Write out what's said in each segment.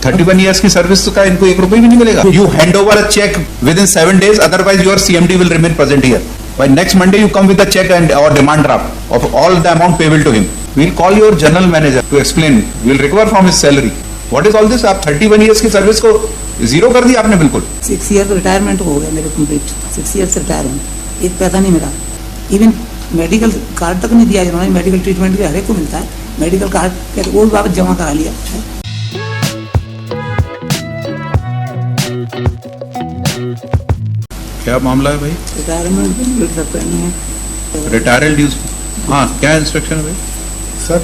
31 years की service का इनको 1 रुपए भी नहीं मिलेगा. You hand over a check within 7 days, otherwise your CMD will remain present here. By next Monday you come with a check and or demand draft of all the amount payable to him. We'll call your general manager to explain. We'll recover from his salary. What is all this? आप 31 years की service को zero कर दिया आपने बिल्कुल. 6 years retirement हो गया मेरे कंप्लीट. 6 years से रिटायर हूँ. एक पैसा नहीं मिला. इवन मेडिकल कार्ड तक नहीं दिया जिन्होंने. मेडिकल ट्रीटमेंट भी हर एक को मिलता है. मेडिकल कार्ड कहते वो भी वापस जमा करा लिया. क्या मामला है भाई? रिटायरमेंट मिल सकता नहीं है. रिटायरल ड्यूज. हाँ, क्या इंस्ट्रक्शन है भाई? सर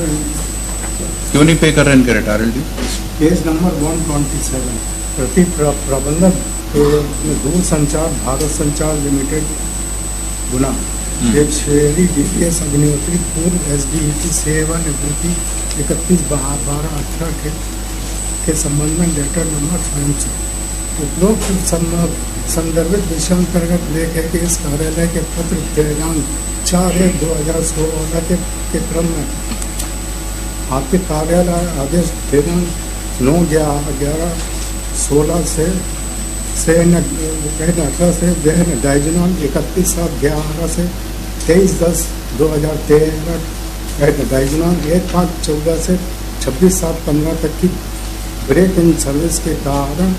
क्यों नहीं पे कर रहे हैं इनके रिटायरल ड्यूज? केस नंबर 127 प्रति प्रबंधक दूर संचार भारत संचार लिमिटेड गुना शेरी DPS अग्निहोत्री पूर्व SDET सेवा निवृत्ति 31/12/18 के संबंध में लेटर नंबर 5 उपरोक्त संदर्भित विषय अंतर्गत लेख है कि इस कार्यालय के पत्र दिनांक 4/1/2016 के क्रम में आपके कार्यालय आदेश दिनांक 9/11/16 से 18 से डायजनल 31/7/11 से 23/10/2013 डायजनल 1/5/14 से 26/7/15 तक की ब्रेक इन सर्विस के कारण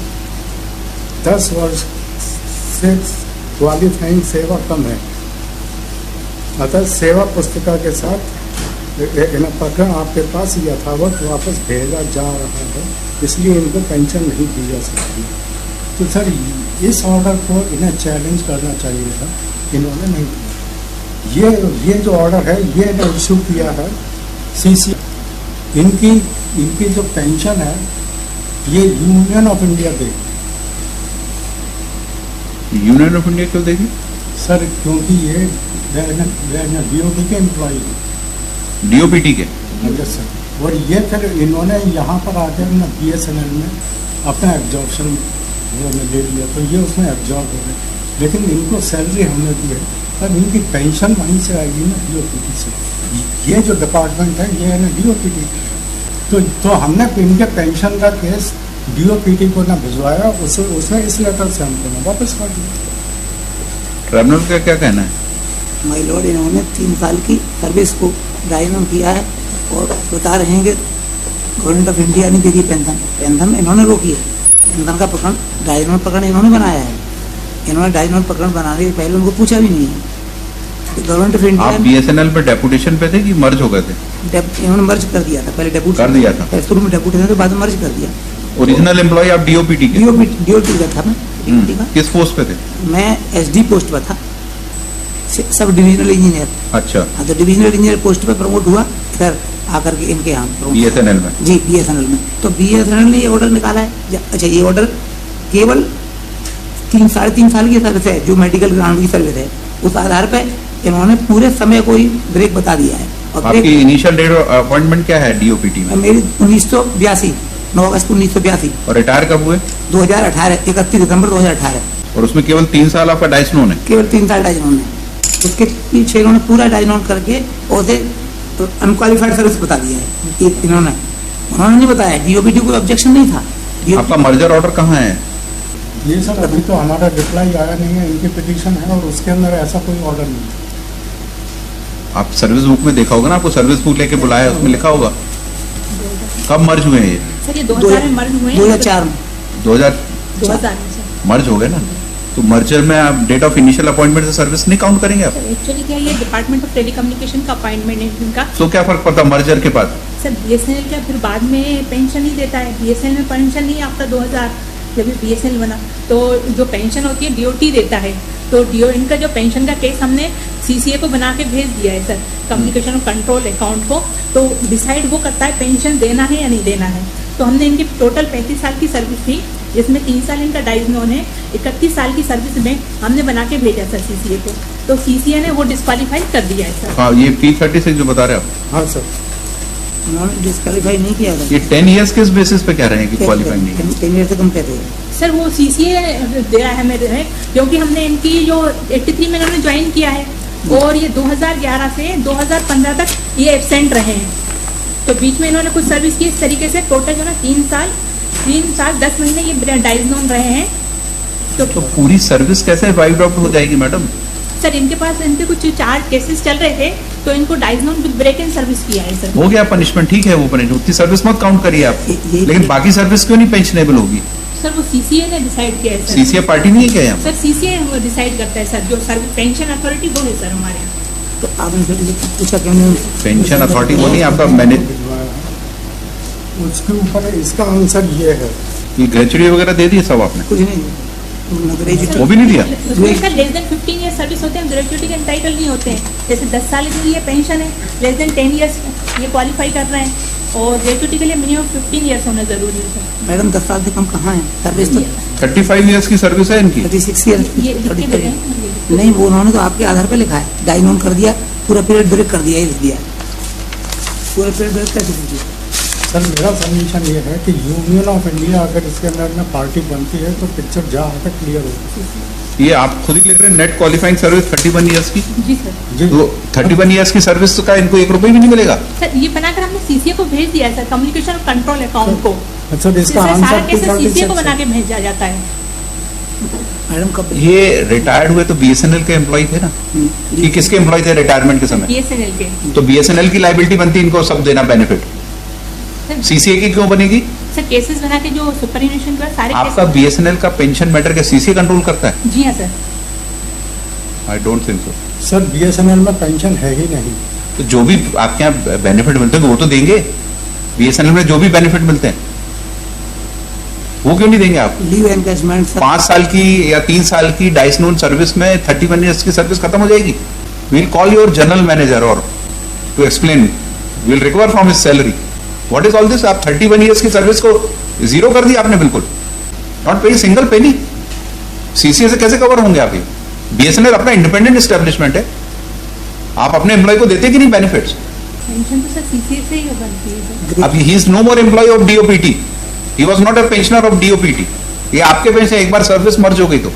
10 वर्ष से क्वालिफाइंग सेवा कम है. अतः सेवा पुस्तिका के साथ प्रकरण आपके पास यथावत वापस भेजा जा रहा है. इसलिए इनको पेंशन नहीं दी जा सकती. तो सर इस ऑर्डर को इन्हें चैलेंज करना चाहिए था. इन्होंने नहीं किया. ये जो ऑर्डर है ये इन्हें इशू किया है CC. इनकी जो पेंशन है ये यूनियन ऑफ इंडिया देगी. यूनियन ऑफ इंडिया क्यों देगी? सर क्योंकि ये DOT के एम्प्लॉई है. DOPT के? Yes sir. और ये फिर इन्होंने यहाँ पर आकर ना BSNL में अपना एब्जॉर्प्शन ले लिया तो ये उसमें एब्जॉर्ब हो गए. लेकिन इनको सैलरी हमने दी है तब इनकी पेंशन वहीं से आएगी ना DOPT से. ये जो डिपार्टमेंट है ये है ना DOPT. तो हमने इनके पेंशन का केस DOPT को ना भिजवाया. उसने इस लेटर से हमको ना वापस कर दिया. ट्रिब्यूनल का क्या कहना है? माय लॉर्ड इन्होंने 3 साल की सर्विस को डायनम किया है और बता रहे हैं कि गवर्नमेंट ऑफ इंडिया ने दी थी पेंशन इन्होंने रोकी है. पेंशन का प्रकरण डायनल प्रकरण इन्होंने बनाया है. इन्होंने डायनल प्रकरण बनाने के पहले उनको पूछा भी नहीं है. Government of India. आप BSNL पे डेपुटेशन पे थे कि मर्ज हो गए थे? इन्होंने मर्ज कर दिया था. पहले डेपुटेशन कर दिया था. शुरू में डेपुटेशन के बाद मर्ज कर दिया. ओरिजिनल एम्प्लॉय आप DOPT के? DOPT का था मैं. किस पोस्ट पे थे? मैं SD पोस्ट पर था. Sub divisional engineer. अच्छा. हाँ, तो डिविजनल इंजीनियर पोस्ट पे प्रमोट हुआ इधर आकर के इनके यहाँ BSNL में. जी BSNL में. तो BSNL ने ये ऑर्डर निकाला है. अच्छा, ये ऑर्डर केवल 3-3.5 साल की सर्विस है जो मेडिकल ग्राउंड की सर्विस है. उस आधार पर इन्होंने पूरे समय को ही ब्रेक बता दिया है. और आपकी इनिशियल डेट ऑफ अपॉइंटमेंट क्या है DOPT में? मेरी 1982 9 अगस्त 1982. और रिटायर कब हुए? 2018 31 दिसंबर 2018. और उसमें केवल 3 साल आपका डायसनोन है? केवल 3 साल डायजनोन है. उसके पीछे इन्होंने पूरा डायजनोन करके उसे अनक्वालिफाइड सर्विस बता दिया है. उन्होंने नहीं बताया. DOPT को ऑब्जेक्शन नहीं था. आपका मर्जर ऑर्डर कहाँ है? ये सर अभी तो हमारा रिप्लाई आया नहीं है. इनकी पिटीशन है और उसके अंदर ऐसा कोई ऑर्डर नहीं. आप सर्विस बुक में देखा होगा ना. आपको सर्विस बुक लेके बुलाया उसमें लिखा होगा. कब मर्ज हुए हैं ये? सर ये 2000 में मर्ज हुए हैं. 2004 में. 2000 मर्ज हो गए ना. तो मर्जर में आप डेट ऑफ इनिशियल अपॉइंटमेंट से सर्विस नहीं काउंट करेंगे आप? एक्चुअली क्या ये डिपार्टमेंट ऑफ टेलीकम्युनिकेशन का अपॉइंटमेंट है इनका. तो क्या फर्क पड़ता मर्जर के बाद? सर BSNL क्या फिर बाद में पेंशन नहीं देता है. BSNL में पेंशन नहीं आफ्टर 2000 जब BSNL बना तो जो पेंशन होती है DOT देता है. तो इनका जो पेंशन का केस हमने CCA को बना के भेज दिया है सर. कम्युनिकेशन कंट्रोल अकाउंट को. तो डिसाइड वो करता है पेंशन देना है या नहीं देना है. तो हमने इनकी टोटल 35 साल की सर्विस थी जिसमें 3 साल इनका डायजनोन है. 31 साल की सर्विस में हमने बना के भेजा सर CCA को. तो CCA ने वो डिस्क्वालीफाई कर दिया है सर. हाँ, ये P36 जो बता रहे हैं आप? हाँ सर. उन्होंने डिस्क्वालीफाई नहीं किया था. ये 10 ईयर्स किस बेसिस पे कह रहे हैं कि क्वालिफाई नहीं? 10 ईयर से कम कहते हैं सर. वो CCA दिया है मेरे क्योंकि हमने इनकी जो 83 में इन्होंने ज्वाइन किया है और ये 2011 से 2015 तक ये एब्सेंट रहे हैं. तो बीच में इन्होंने कुछ सर्विस की. इस तरीके से टोटल जो है 3 साल 3 साल 10 महीने ये डायजनोन रहे हैं। तो पूरी सर्विस कैसे वाइप्ड आउट हो जाएगी मैडम? सर इनके कुछ 4 केसेस चल रहे थे, तो इनको डायजनोन विद ब्रेक इन सर्विस किया है सर। हो गया पनिशमेंट, ठीक है वो पनिशमेंट, उतनी सर्विस मत काउंट करिए आप, लेकिन बाकी सर्विस क्यों नहीं पेंशनेबल होगी? सर वो सीसीए ने डिसाइड किया है सर। सीसीए पार्टी नहीं है क्या यहाँ? सर सीसीए डिसाइड करता है सर, जो सर्विस पेंशन अथॉरिटी वो है सर हमारे यहाँ। तो आपने फिर ये पूछा क्यों नहीं? पेंशन अथॉरिटी वो नहीं आपका मैनेज, उसके ऊपर इसका आंसर ये है। ये ग्रेचुटी वगैरह दे दी सब आपने? कुछ नहीं, ग्रेजुएट वो भी नहीं दिया? Sir less than 15 year service होते हैं, ग्रेजुएटी के एंटाइटल नहीं होते हैं। जैसे 10 साल के लिए पेंशन है, लेस देन 10 ईयर्स ये क्वालिफाई कर रहे हैं, और ग्रेजुएटी के लिए मिनिमम 15 ईयर्स होना जरूरी है सर। मैडम 10 साल से कम कहाँ है सर्विस? तो 35 ईयर्स की सर्विस है इनकी। 36 ईयर ये लिख के दे रहे हैं। नहीं, वो उन्होंने तो आपके आधार पे लिखा है, डायनोन कर दिया, पूरा पीरियड ब्रेक कर दिया, ये लिख दिया। पूरा पीरियड ब्रेक कैसे कीजिए? सर मेरा सबमिशन ये है कि यूनियन ऑफ इंडिया अगर इसके अंदर में पार्टी बनती है तो पिक्चर जहाँ आकर क्लियर होगी। ये आप खुद ही लिख रहे हैं, नेट क्वालिफाइंग सर्विस 31 ईयर्स की। जी सर। जी तो 31 ईयर्स की सर्विस का इनको 1 रुपए भी नहीं मिलेगा? सर ये बनाकर हमने सीसीए को भेज दिया है सर, कम्युनिकेशन कंट्रोल अकाउंट को। अच्छा, इसका इसमें सारा आंसर केसेस सीसीए को बना के भेजा जाता है। मैडम कब? ये रिटायर्ड हुए तो बीएसएनएल के एम्प्लॉय थे ना, कि किसके एम्प्लॉय थे रिटायरमेंट के समय? बीएसएनएल के। तो बीएसएनएल की लाइबिलिटी बनती है इनको सब देना बेनिफिट, सीसीए की क्यों बनेगी? सर केसेस बना के जो सुपरविजन का सारे आपका cases- बीएसएनएल का पेंशन मैटर के सीसीए कंट्रोल करता है? जी हाँ sir. I don't think so. Sir BSNL में पेंशन है ही नहीं। तो जो भी आपके यहाँ बेनिफिट मिलते हैं वो तो देंगे, बीएसएनएल में जो भी बेनिफिट मिलते हैं वो क्यों नहीं देंगे आप? Leave एनकेजमेंट sir. 5 साल की या 3 साल की डायसनोन सर्विस में 31 ईयर्स की सर्विस खत्म हो जाएगी। We'll call your general manager और to explain, we'll recover from his salary. What is all this? आप 31 ईयर्स की सर्विस को जीरो कर दिया आपने बिल्कुल, नॉट पे सिंगल पेनी। सीसीए से कैसे कवर होंगे आप? ये बीएसएनएल अपना इंडिपेंडेंट एस्टेब्लिशमेंट है, आप अपने एम्प्लॉय को देते कि नहीं बेनिफिट्स? पेंशन तो सर सीसीए से ही बनती है सर। अब ही is no more employ of DOPT, he was not a pensioner of DOPT. ये आपके पेंशन एक बार सर्विस मर्ज हो गई तो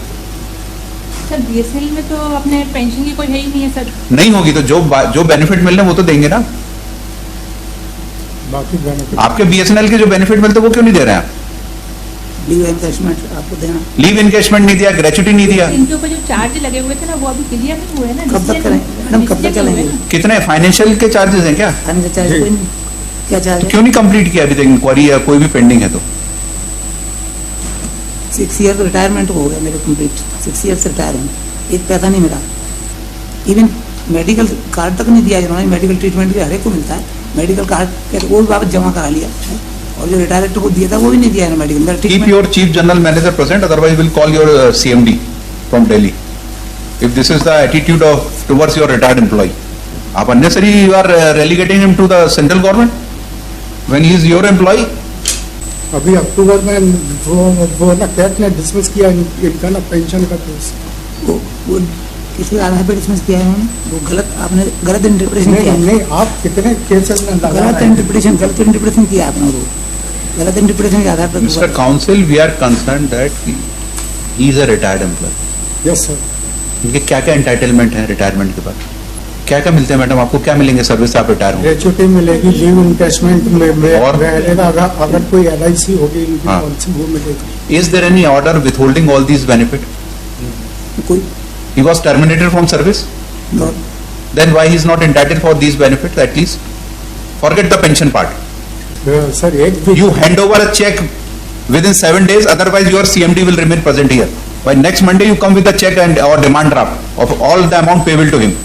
सर बीएसएनएल में तो अपने पेंशन की कोई है ही नहीं है सर। नहीं होगी, तो जो बेनिफिट मिलने वो तो देंगे ना। बाकी बेनिफिट आपके बीएसएनएल के जो बेनिफिट मिलते वो क्यों नहीं दे रहे हैं आप? लीव एनकेजमेंट आपको देना। लीव इनकेशमेंट नहीं दिया, ग्रेचुटी नहीं दिया। इनके ऊपर जो चार्ज लगे हुए थे ना वो अभी क्लियर नहीं हुए ना। कब तक करें मैडम, कब तक चलेंगे? कितने फाइनेंशियल के चार्जेस हैं क्या? खाने का चार्ज कोई नहीं, क्या चार्ज है? क्यों नहीं कंप्लीट किया अभी तक इंक्वायरी या कोई भी पेंडिंग है तो? 6 ईयर रिटायरमेंट हो गया मेरे कंप्लीट, 6 ईयर से रिटायर हूँ, एक पैसा नहीं मिला। इवन मेडिकल कार्ड तक नहीं दिया इन्होंने, मेडिकल ट्रीटमेंट भी हर एक को मिलता है, मेडिकल कार्ड कहते वो भी वापस जमा करा लिया, और जो रिटायर्ड को दिया था वो भी नहीं दिया है medical keep treatment. Your chief general manager present, otherwise will call your CMD from Delhi if this is the attitude of towards your retired employee. आप unnecessary you are relegating him to the central government when he is your employee. अभी October में वो ना cat ने dismiss किया इनका ना pension का केस। वो किसी आधार पर डिसमिस किया है उन्होंने, वो गलत, आपने गलत इंटरप्रिटेशन किया नहीं है। नहीं, आप कितने केसेस में लगा गलत रहे हैं? इंटरप्रिटेशन किया आपने, वो गलत इंटरप्रिटेशन के आधार पर। Mister counsel, we are concern that he is a retired employ. Yes sir. इनके क्या क्या एंटाइटलमेंट है रिटायरमेंट के बाद? क्या क्या मिलते हैं मैडम आपको? क्या मिलेंगे सर्विस से आप रिटायर होंगे? ग्रेचुटी मिलेगी, लीव इनकेशमेंट में और? मिलेगा, अगर कोई एलआईसी होगी इनकी हाँ। पॉलिसी वो मिलेगी। Is there any order withholding all these benefit? कोई He was terminated from service. और Then why he is not entitled for these benefits at least? Forget the pension part. Sir एक भी You hand over a check within 7 days, otherwise your CMD will remain present here. By next Monday you come with a check and or demand draft of all the amount payable to him.